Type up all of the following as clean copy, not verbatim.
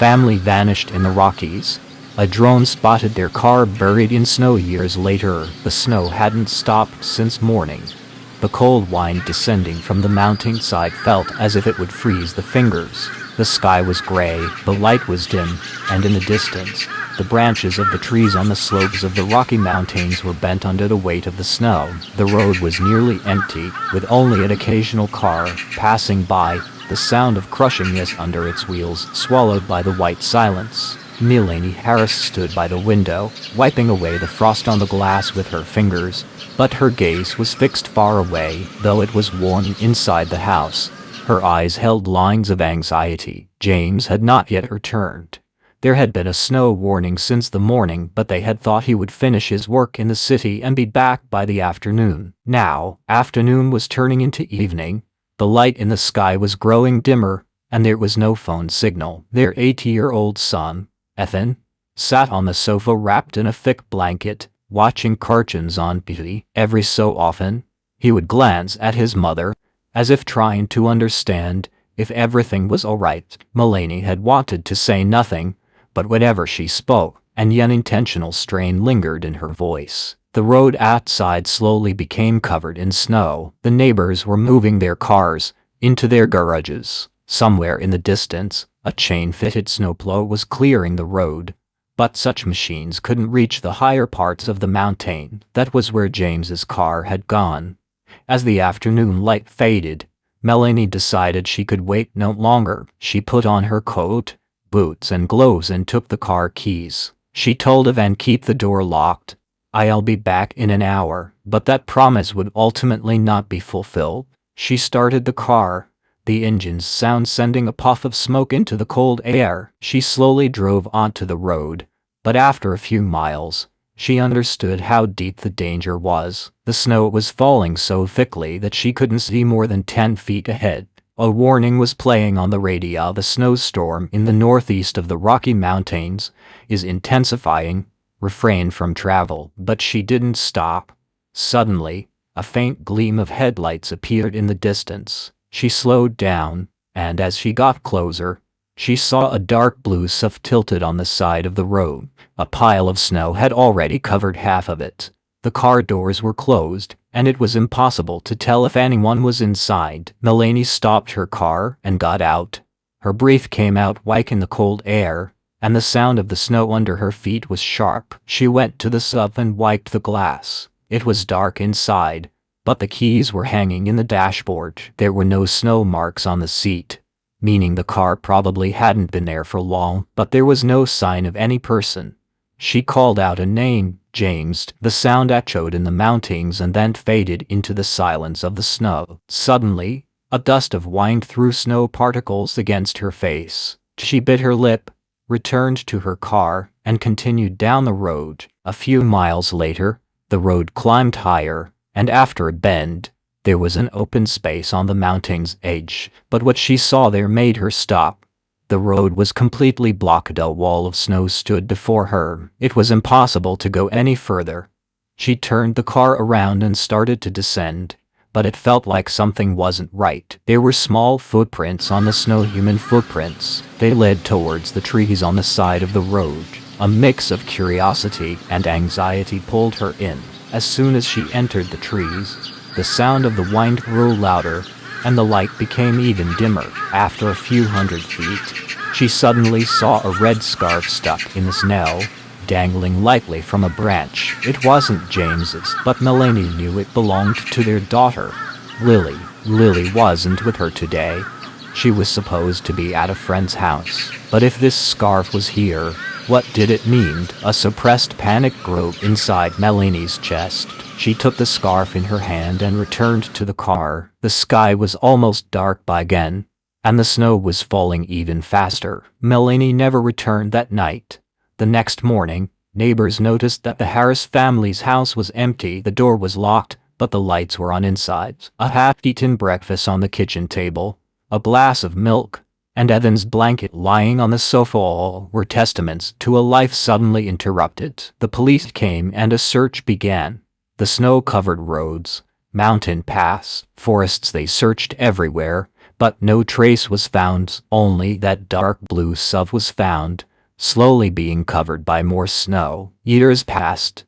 family vanished in the Rockies. A drone spotted their car buried in snow years later. The snow hadn't stopped since morning. The cold wind descending from the mountainside felt as if it would freeze the fingers. The sky was gray, the light was dim, and in the distance, the branches of the trees on the slopes of the Rocky Mountains were bent under the weight of the snow. The road was nearly empty, with only an occasional car passing by, the sound of crushing ice under its wheels swallowed by the white silence. Melanie Harris stood by the window, wiping away the frost on the glass with her fingers, but her gaze was fixed far away, though it was warm inside the house. Her eyes held lines of anxiety. James had not yet returned. There had been a snow warning since the morning, but they had thought he would finish his work in the city and be back by the afternoon. Now, afternoon was turning into evening. The light in the sky was growing dimmer, and there was no phone signal. Their 80-year-old son, Ethan, sat on the sofa wrapped in a thick blanket, watching cartoons on TV. Every so often, he would glance at his mother, as if trying to understand if everything was all right. Melanie had wanted to say nothing, but whenever she spoke, an unintentional strain lingered in her voice. The road outside slowly became covered in snow. The neighbors were moving their cars into their garages. Somewhere in the distance, a chain-fitted snowplow was clearing the road, but such machines couldn't reach the higher parts of the mountain. That was where James's car had gone. As the afternoon light faded, Melanie decided she could wait no longer. She put on her coat, boots and gloves and took the car keys. She told Evan keep the door locked. I'll be back in an hour, but that promise would ultimately not be fulfilled. She started the car, the engine's sound sending a puff of smoke into the cold air. She slowly drove onto the road, but after a few miles, she understood how deep the danger was. The snow was falling so thickly that she couldn't see more than 10 feet ahead. A warning was playing on the radio. The snowstorm in the northeast of the Rocky Mountains is intensifying. Refrain from travel. But she didn't stop. Suddenly, a faint gleam of headlights appeared in the distance. She slowed down, and as she got closer, she saw a dark blue SUV tilted on the side of the road. A pile of snow had already covered half of it. The car doors were closed, and it was impossible to tell if anyone was inside. Melanie stopped her car and got out. Her breath came out weak in the cold air, and the sound of the snow under her feet was sharp. She went to the SUV and wiped the glass. It was dark inside, but the keys were hanging in the dashboard. There were no snow marks on the seat, meaning the car probably hadn't been there for long, but there was no sign of any person. She called out a name, James. The sound echoed in the mountains and then faded into the silence of the snow. Suddenly, a gust of wind threw snow particles against her face. She bit her lip, returned to her car, and continued down the road. A few miles later, the road climbed higher, and after a bend, there was an open space on the mountain's edge. But what she saw there made her stop. The road was completely blocked. A wall of snow stood before her. It was impossible to go any further. She turned the car around and started to descend, but it felt like something wasn't right. There were small footprints on the snow, human footprints. They led towards the trees on the side of the road. A mix of curiosity and anxiety pulled her in. As soon as she entered the trees, the sound of the wind grew louder, and the light became even dimmer. After a few hundred feet, she suddenly saw a red scarf stuck in the snow, dangling lightly from a branch. It wasn't James's, but Melanie knew it belonged to their daughter, Lily. Lily wasn't with her today. She was supposed to be at a friend's house. But if this scarf was here, what did it mean? A suppressed panic grew inside Melanie's chest. She took the scarf in her hand and returned to the car. The sky was almost dark by again, and the snow was falling even faster. Melanie never returned that night. The next morning, neighbors noticed that the Harris family's house was empty. The door was locked, but the lights were on inside. A half-eaten breakfast on the kitchen table, a glass of milk, and Evan's blanket lying on the sofa all were testaments to a life suddenly interrupted. The police came and a search began. The snow-covered roads, mountain paths, forests, they searched everywhere, But no trace was found, only that dark blue SUV was found, slowly being covered by more snow. Years passed.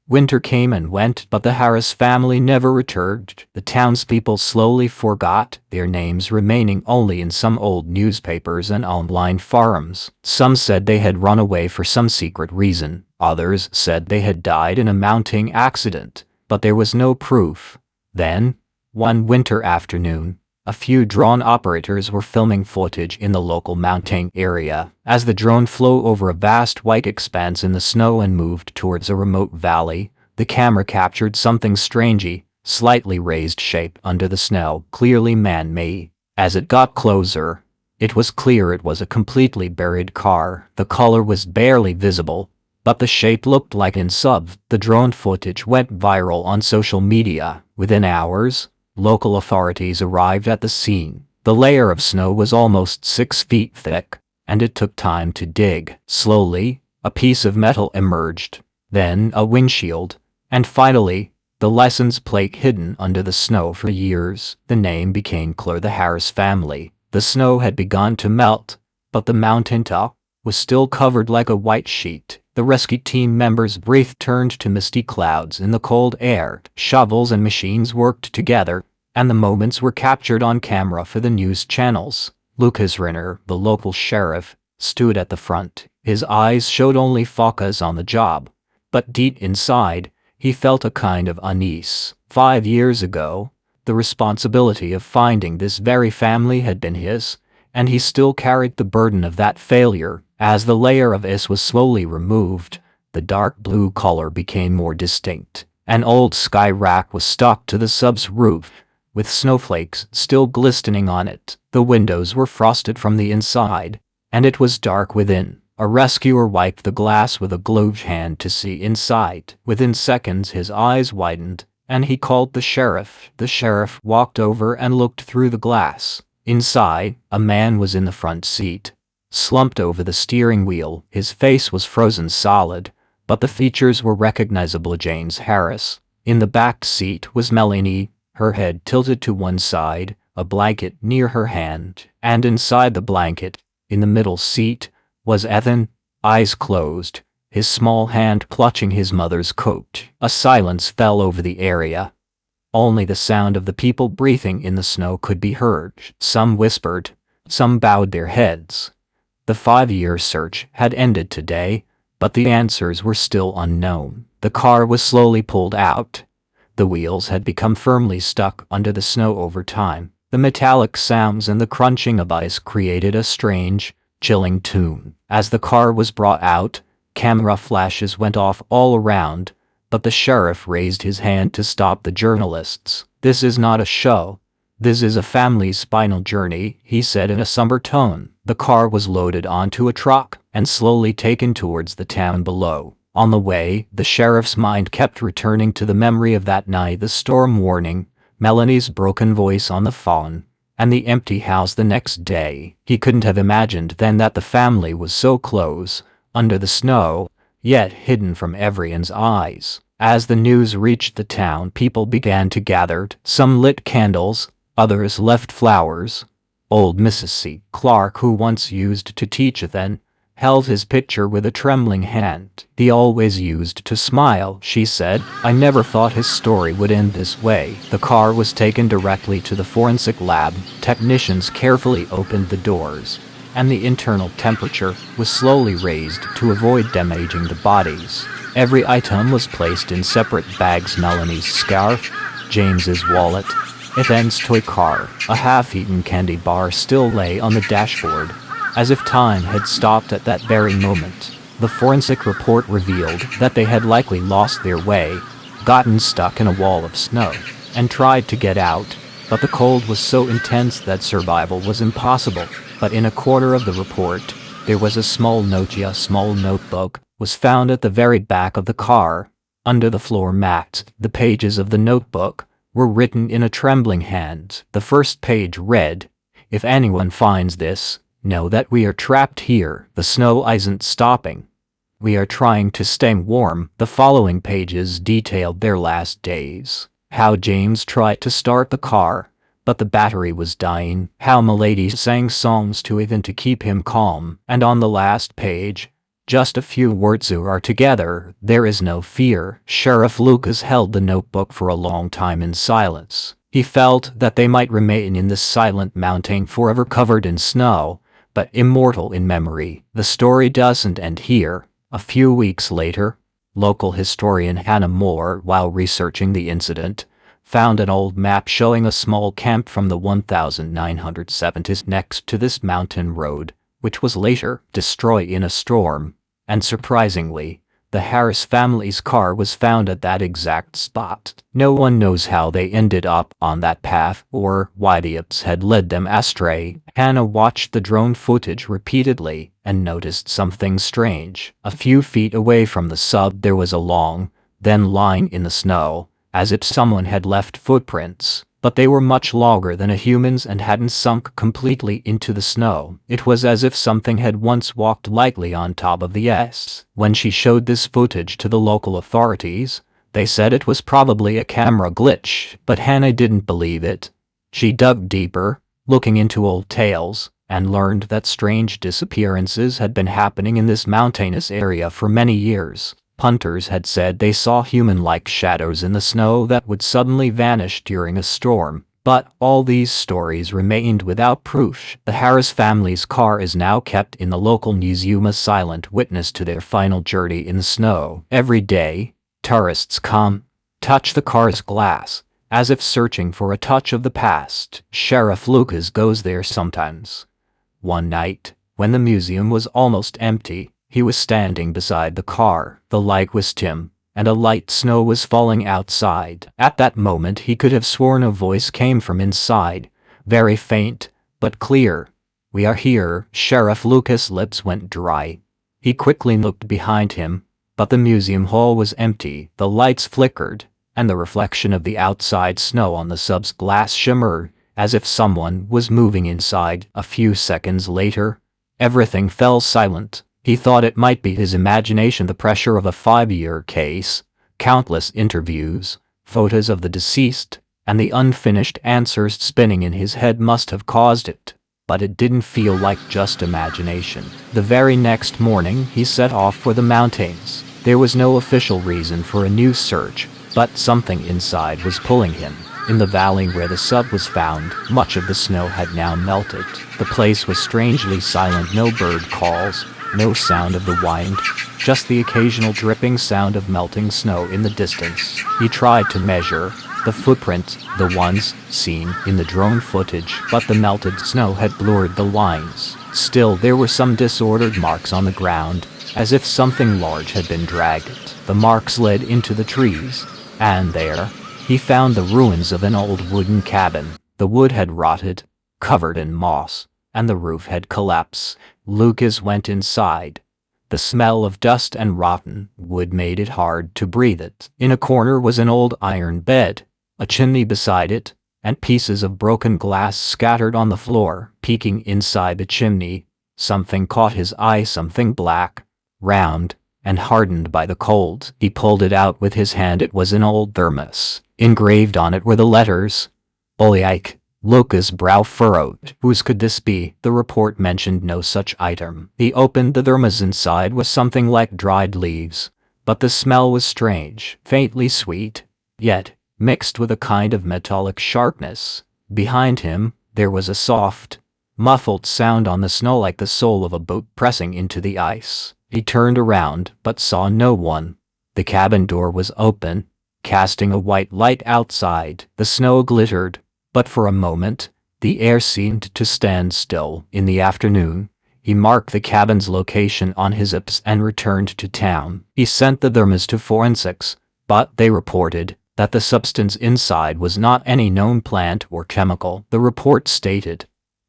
Winter came and went, but the Harris family never returned. The townspeople slowly forgot their names, remaining only in some old newspapers and online forums. Some said they had run away for some secret reason. Others said they had died in a mounting accident, but there was no proof. Then, one winter afternoon, a few drone operators were filming footage in the local mountain area. As the drone flew over a vast white expanse in the snow and moved towards a remote valley, the camera captured something strangely, slightly raised shape under the snow, clearly man-made. As it got closer, it was clear it was a completely buried car. The color was barely visible, but the shape looked like an SUV. The drone footage went viral on social media. Within hours, local authorities arrived at the scene. The layer of snow was almost 6 feet thick, and it took time to dig. Slowly, a piece of metal emerged, then a windshield, and finally, the license plate hidden under the snow for years. The name became clear: the Harris family. The snow had begun to melt, but the mountain top was still covered like a white sheet. The rescue team members' breath turned to misty clouds in the cold air. Shovels and machines worked together, and the moments were captured on camera for the news channels. Lucas Renner, the local sheriff, stood at the front. His eyes showed only focus on the job, but deep inside, he felt a kind of unease. 5 years ago, the responsibility of finding this very family had been his, and he still carried the burden of that failure. As the layer of ice was slowly removed, the dark blue color became more distinct. An old sky rack was stuck to the SUV's roof, with snowflakes still glistening on it. The windows were frosted from the inside, and it was dark within. A rescuer wiped the glass with a gloved hand to see inside. Within seconds his eyes widened, and he called the sheriff. The sheriff walked over and looked through the glass. Inside, a man was in the front seat, slumped over the steering wheel. His face was frozen solid, but the features were recognizable: James Harris. In the back seat was Melanie, her head tilted to one side, a blanket near her hand, and inside the blanket, in the middle seat, was Ethan, eyes closed, his small hand clutching his mother's coat. A silence fell over the area. Only the sound of the people breathing in the snow could be heard. Some whispered, some bowed their heads. The 5-year search had ended today, but the answers were still unknown. The car was slowly pulled out. The wheels had become firmly stuck under the snow over time. The metallic sounds and the crunching of ice created a strange, chilling tune. As the car was brought out, camera flashes went off all around, but the sheriff raised his hand to stop the journalists. "This is not a show. This is a family's spinal journey," he said in a somber tone. The car was loaded onto a truck and slowly taken towards the town below. On the way, the sheriff's mind kept returning to the memory of that night: the storm warning, Melanie's broken voice on the phone, and the empty house the next day. He couldn't have imagined then that the family was so close, under the snow, yet hidden from everyone's eyes. As the news reached the town, people began to gather. Some lit candles, others left flowers. Old Mrs. C. Clark, who once used to teach Ethan, held his picture with a trembling hand. "He always used to smile," she said. "I never thought his story would end this way." The car was taken directly to the forensic lab. Technicians carefully opened the doors, and the internal temperature was slowly raised to avoid damaging the bodies. Every item was placed in separate bags: Melanie's scarf, James's wallet, Ethan's toy car. A half-eaten candy bar still lay on the dashboard, as if time had stopped at that very moment. The forensic report revealed that they had likely lost their way, gotten stuck in a wall of snow, and tried to get out, but the cold was so intense that survival was impossible. But in a corner of the report, there was a small note. A small notebook was found at the very back of the car, under the floor mat. The pages of the notebook were written in a trembling hand. The first page read, "If anyone finds this, know that we are trapped here. The snow isn't stopping. We are trying to stay warm." The following pages detailed their last days. How James tried to start the car, but the battery was dying. How Milady sang songs to Ethan to keep him calm, and on the last page, just a few words are together, there is no fear. Sheriff Lucas held the notebook for a long time in silence. He felt that they might remain in this silent mountain forever covered in snow, but immortal in memory. The story doesn't end here. A few weeks later, local historian Hannah Moore, while researching the incident, found an old map showing a small camp from the 1970s next to this mountain road, which was later destroyed in a storm. And surprisingly, the Harris family's car was found at that exact spot. No one knows how they ended up on that path or why the ups had led them astray. Hannah watched the drone footage repeatedly and noticed something strange. A few feet away from the sub there was a long, thin line in the snow, as if someone had left footprints, but they were much longer than a human's and hadn't sunk completely into the snow. It was as if something had once walked lightly on top of the ice. When she showed this footage to the local authorities, they said it was probably a camera glitch, but Hannah didn't believe it. She dug deeper, looking into old tales, and learned that strange disappearances had been happening in this mountainous area for many years. Hunters had said they saw human-like shadows in the snow that would suddenly vanish during a storm, but all these stories remained without proof. The Harris family's car is now kept in the local museum, a silent witness to their final journey in the snow. Every day, tourists come, touch the car's glass, as if searching for a touch of the past. Sheriff Lucas goes there sometimes. One night, when the museum was almost empty, he was standing beside the car. The light was dim, and a light snow was falling outside. At that moment he could have sworn a voice came from inside, very faint, but clear. "We are here." Sheriff Lucas' lips went dry. He quickly looked behind him, but the museum hall was empty. The lights flickered, and the reflection of the outside snow on the sub's glass shimmered, as if someone was moving inside. A few seconds later, everything fell silent. He thought it might be his imagination. The pressure of a 5-year case, countless interviews, photos of the deceased, and the unfinished answers spinning in his head must have caused it. But it didn't feel like just imagination. The very next morning he set off for the mountains. There was no official reason for a new search, but something inside was pulling him. In the valley where the sub was found, much of the snow had now melted. The place was strangely silent. No bird calls, no sound of the wind, just the occasional dripping sound of melting snow in the distance. He tried to measure the footprints, the ones seen in the drone footage, but the melted snow had blurred the lines. Still, there were some disordered marks on the ground, as if something large had been dragged. The marks led into the trees, and there, he found the ruins of an old wooden cabin. The wood had rotted, covered in moss, and the roof had collapsed. Lucas went inside. The smell of dust and rotten wood made it hard to breathe it. In a corner was an old iron bed, a chimney beside it, and pieces of broken glass scattered on the floor. Peeking inside the chimney, something caught his eye, something black, round, and hardened by the cold. He pulled it out with his hand. It was an old thermos. Engraved on it were the letters, Olyike. Lucas' brow furrowed. Whose could this be? The report mentioned no such item. He opened the thermos. Inside was something like dried leaves, but the smell was strange, faintly sweet, yet mixed with a kind of metallic sharpness. Behind him, there was a soft, muffled sound on the snow, like the sole of a boat pressing into the ice. He turned around, but saw no one. The cabin door was open, casting a white light outside. The snow glittered, but for a moment, the air seemed to stand still. In the afternoon, he marked the cabin's location on his maps and returned to town. He sent the thermos to forensics, but they reported that the substance inside was not any known plant or chemical. The report stated,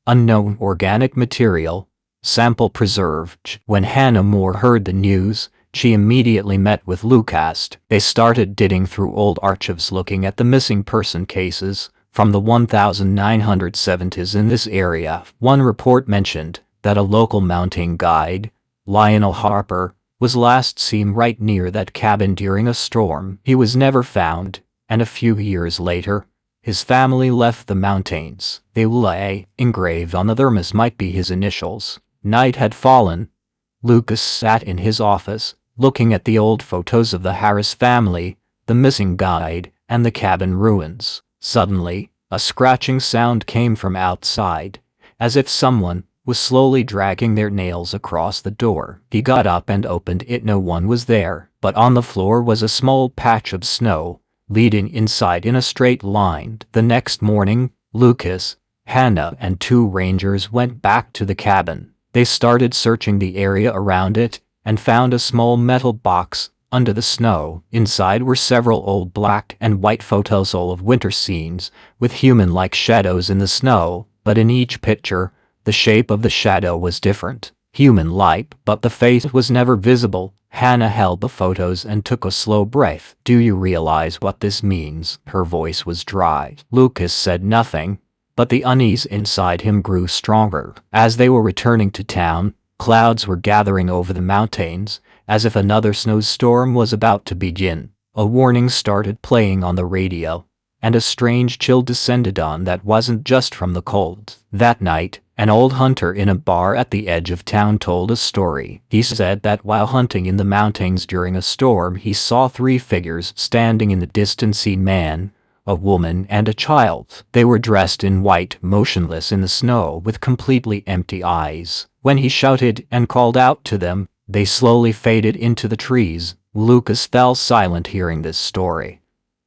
"Unknown organic material, sample preserved." When Hannah Moore heard the news, she immediately met with Lucas. They started digging through old archives, looking at the missing person cases from the 1970s in this area. One report mentioned that a local mountain guide, Lionel Harper, was last seen right near that cabin during a storm. He was never found, and a few years later, His family left the mountains. They lay engraved on the thermos might be his initials. Night had fallen. Lucas sat in his office, looking at the old photos of the Harris family, the missing guide, and the cabin ruins. Suddenly, a scratching sound came from outside, as if someone was slowly dragging their nails across the door. He got up and opened it. No one was there, but on the floor was a small patch of snow, leading inside in a straight line. The next morning, Lucas, Hannah, and 2 rangers went back to the cabin. They started searching the area around it and found a small metal box under the snow. Inside were several old black and white photos of winter scenes with human-like shadows in the snow, but in each picture, the shape of the shadow was different. Human-like, but the face was never visible. Hannah held the photos and took a slow breath. "Do you realize what this means?" Her voice was dry. Lucas said nothing, but the unease inside him grew stronger. As they were returning to town, clouds were gathering over the mountains, as if another snowstorm was about to begin. A warning started playing on the radio, and a strange chill descended on that wasn't just from the cold. That night, an old hunter in a bar at the edge of town told a story. He said that while hunting in the mountains during a storm, he saw 3 figures standing in the distance: a man, a woman, and a child. They were dressed in white, motionless in the snow, with completely empty eyes. When he shouted and called out to them, they slowly faded into the trees. Lucas fell silent hearing this story.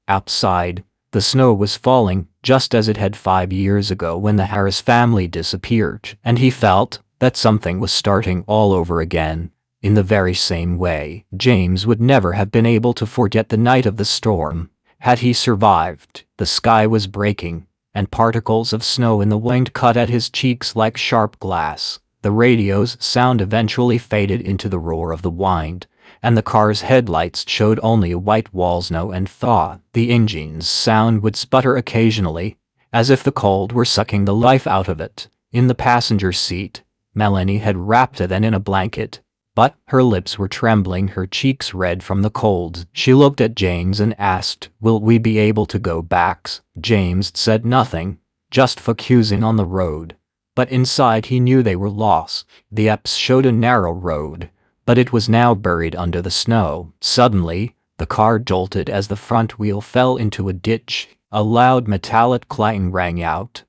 Outside, the snow was falling, just as it had 5 years ago when the Harris family disappeared, and he felt that something was starting all over again. In the very same way, James would never have been able to forget the night of the storm. Had he survived, the sky was breaking, and particles of snow in the wind cut at his cheeks like sharp glass. The radio's sound eventually faded into the roar of the wind, and the car's headlights showed only a white wall, snow and thaw. The engine's sound would sputter occasionally, as if the cold were sucking the life out of it. In the passenger seat, Melanie had wrapped it in a blanket, but her lips were trembling, her cheeks red from the cold. She looked at James and asked, "Will we be able to go back?" James said nothing, just focusing on the road. But inside he knew they were lost. The apps showed a narrow road, but it was now buried under the snow. Suddenly, the car jolted as the front wheel fell into a ditch. A loud metallic clang rang out.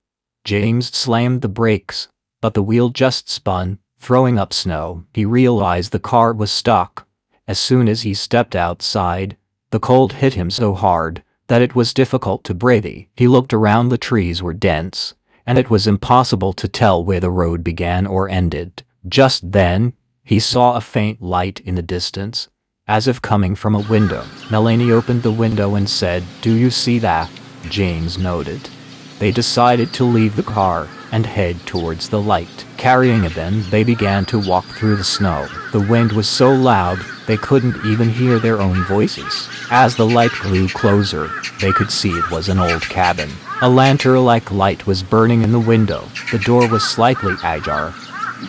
James slammed the brakes, but the wheel just spun, throwing up snow. He realized the car was stuck. As soon as he stepped outside, the cold hit him so hard that it was difficult to breathe. He looked around. The trees were dense, and it was impossible to tell where the road began or ended. Just then, he saw a faint light in the distance, as if coming from a window. Melanie opened the window and said, "Do you see that?" James nodded. They decided to leave the car and head towards the light. Carrying it, then they began to walk through the snow. The wind was so loud they couldn't even hear their own voices. As the light grew closer, they could see it was an old cabin. A lantern-like light was burning in the window. The door was slightly ajar.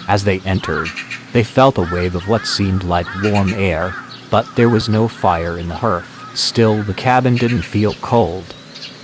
As they entered, they felt a wave of what seemed like warm air, but there was no fire in the hearth. Still, the cabin didn't feel cold.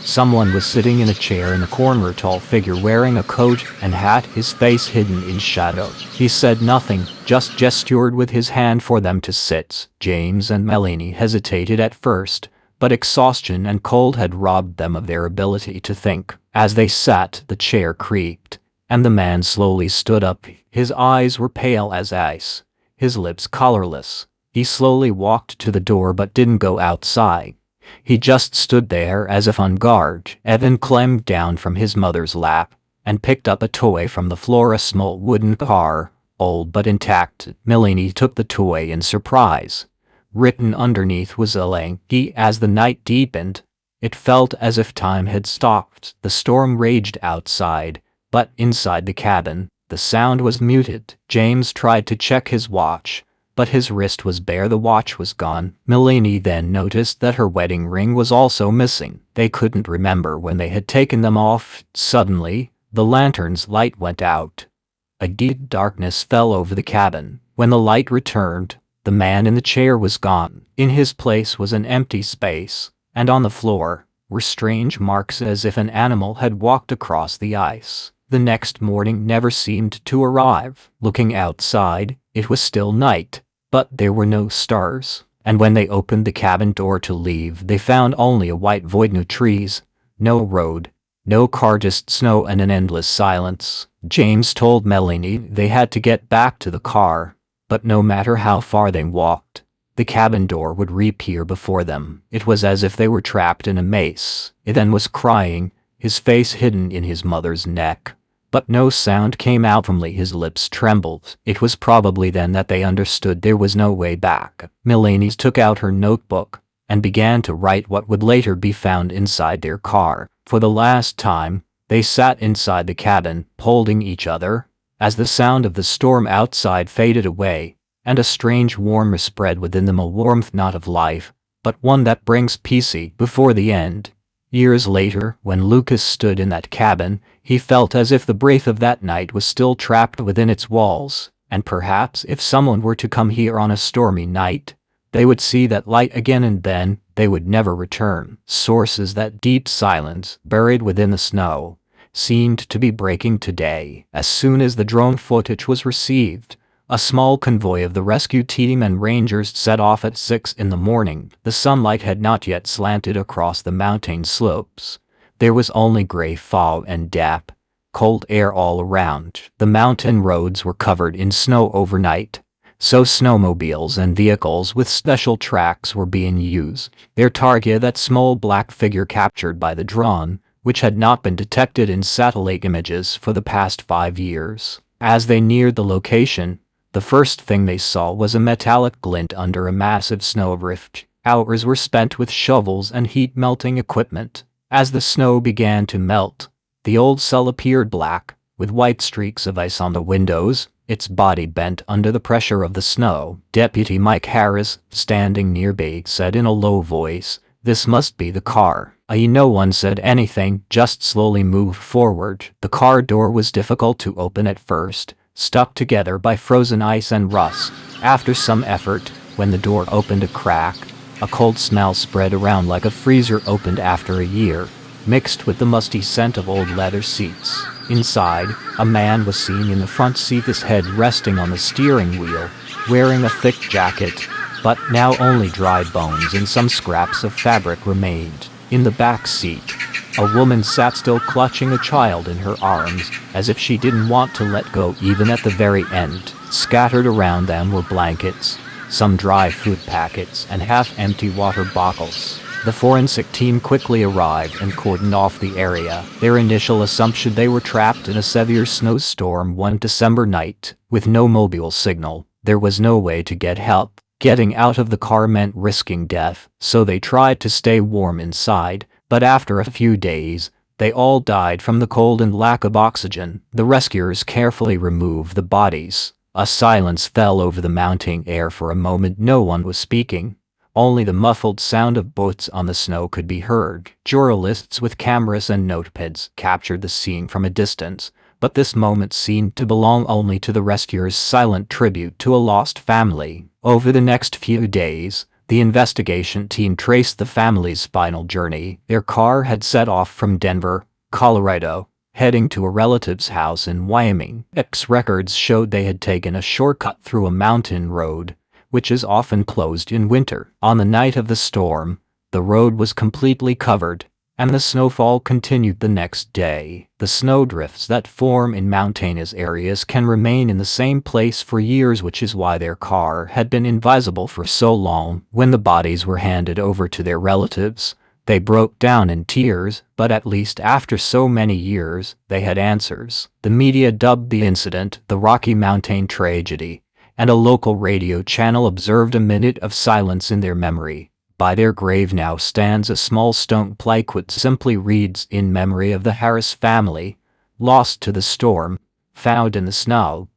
Someone was sitting in a chair in the corner, a tall figure wearing a coat and hat, his face hidden in shadow. He said nothing, just gestured with his hand for them to sit. James and Melanie hesitated at first, but exhaustion and cold had robbed them of their ability to think. As they sat, the chair creaked, and the man slowly stood up. His eyes were pale as ice, his lips colorless. He slowly walked to the door but didn't go outside. He just stood there as if on guard. Evan climbed down from his mother's lap and picked up a toy from the floor, a small wooden car, old but intact. Melanie took the toy in surprise. Written underneath was a link. As the night deepened, it felt as if time had stopped. The storm raged outside, but inside the cabin, the sound was muted. James tried to check his watch, but his wrist was bare. The watch was gone. Melanie then noticed that her wedding ring was also missing. They couldn't remember when they had taken them off. Suddenly, the lantern's light went out. A deep darkness fell over the cabin. When the light returned, the man in the chair was gone. In his place was an empty space, and on the floor, were strange marks as if an animal had walked across the ice. The next morning never seemed to arrive. Looking outside, it was still night, but there were no stars. And when they opened the cabin door to leave, they found only a white void, no trees, no road, no car, just snow and an endless silence. James told Melanie they had to get back to the car, but no matter how far they walked, the cabin door would reappear before them. It was as if they were trapped in a maze. He then was crying, his face hidden in his mother's neck. But no sound came out from Lee. His lips trembled. It was probably then that they understood there was no way back. Melanie took out her notebook and began to write what would later be found inside their car. For the last time, they sat inside the cabin, holding each other, as the sound of the storm outside faded away, and a strange warmth spread within them, a warmth not of life, but one that brings peace before the end. Years later, when Lucas stood in that cabin, he felt as if the breath of that night was still trapped within its walls, and perhaps if someone were to come here on a stormy night, they would see that light again, and then they would never return. Sources that deep silence, buried within the snow, seemed to be breaking today. As soon as the drone footage was received, a small convoy of the rescue team and rangers set off at 6 in the morning. The sunlight had not yet slanted across the mountain slopes. There was only gray fog and damp, cold air all around. The mountain roads were covered in snow overnight, so snowmobiles and vehicles with special tracks were being used. Their target, that small black figure captured by the drone, which had not been detected in satellite images for the past 5 years. As they neared the location, the first thing they saw was a metallic glint under a massive snowdrift. Hours were spent with shovels and heat-melting equipment. As the snow began to melt, the old cell appeared black, with white streaks of ice on the windows, its body bent under the pressure of the snow. Deputy Mike Harris, standing nearby, said in a low voice, "This must be the car." No one said anything, just slowly moved forward. The car door was difficult to open at first, stuck together by frozen ice and rust. After some effort, when the door opened a crack, a cold smell spread around like a freezer opened after a year, mixed with the musty scent of old leather seats. Inside, a man was seen in the front seat, his head resting on the steering wheel, wearing a thick jacket, but now only dry bones and some scraps of fabric remained. In the back seat, a woman sat still, clutching a child in her arms, as if she didn't want to let go even at the very end. Scattered around them were blankets, some dry food packets, and half-empty water bottles. The forensic team quickly arrived and cordoned off the area. Their initial assumption: they were trapped in a severe snowstorm one December night. With no mobile signal, there was no way to get help. Getting out of the car meant risking death, so they tried to stay warm inside, but after a few days, they all died from the cold and lack of oxygen. The rescuers carefully removed the bodies. A silence fell over the mounting air for a moment. No one was speaking. Only the muffled sound of boots on the snow could be heard. Journalists with cameras and notepads captured the scene from a distance, but this moment seemed to belong only to the rescuers, silent tribute to a lost family. Over the next few days, the investigation team traced the family's final journey. Their car had set off from Denver, Colorado, heading to a relative's house in Wyoming. Records showed they had taken a shortcut through a mountain road, which is often closed in winter. On the night of the storm, the road was completely covered, and the snowfall continued the next day. The snowdrifts that form in mountainous areas can remain in the same place for years, which is why their car had been invisible for so long. When the bodies were handed over to their relatives, they broke down in tears, but at least after so many years, they had answers. The media dubbed the incident the Rocky Mountain tragedy, and a local radio channel observed a minute of silence in their memory. By their grave now stands a small stone plaque which simply reads, "In memory of the Harris family, lost to the storm, found in the snow."